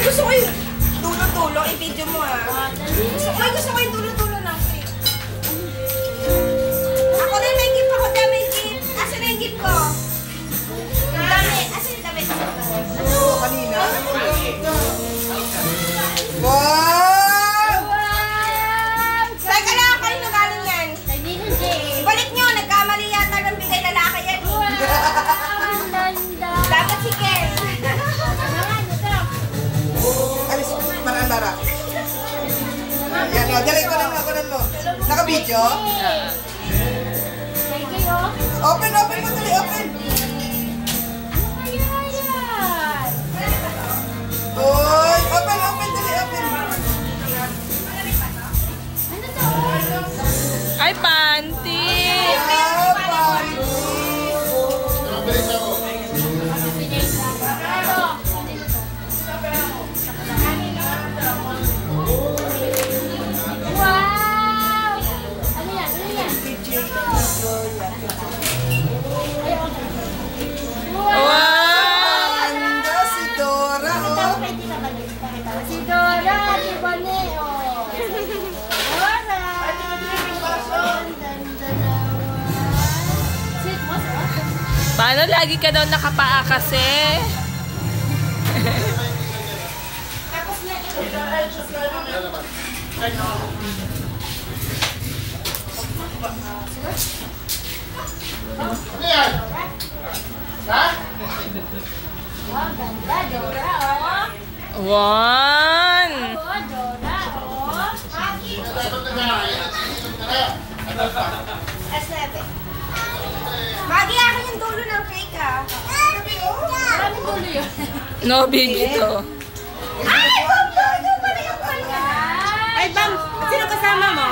Gusto ko yung tulo-tulo. I-video mo ah. Gusto ko yung tulo-tulo ng cake. Ako na may gift ako. May gift. Asan na yung gift ko? Dami. Asan yung dami? Ano? Kanina? Wow! Teka lang. Kanino galing yan? Ibalik nyo. Nagkamali yata ng bigay lalaki yan. Dapat si Ken. Alis, marandara. Yan o, dali, kunan mo. Naka-video? Open mo, dali, open. Uy, open, dali, open. Ay, panty! Paano lagi ka daw nakapaa kasi? Wow, ganda. Dora, oh. One! Dora, oh. S7. Magi, akin yung dulo ng cake, ah. Maraming dulo yun. No baby to. Ay, Bam! Ay, Bam! Sino kasama mo?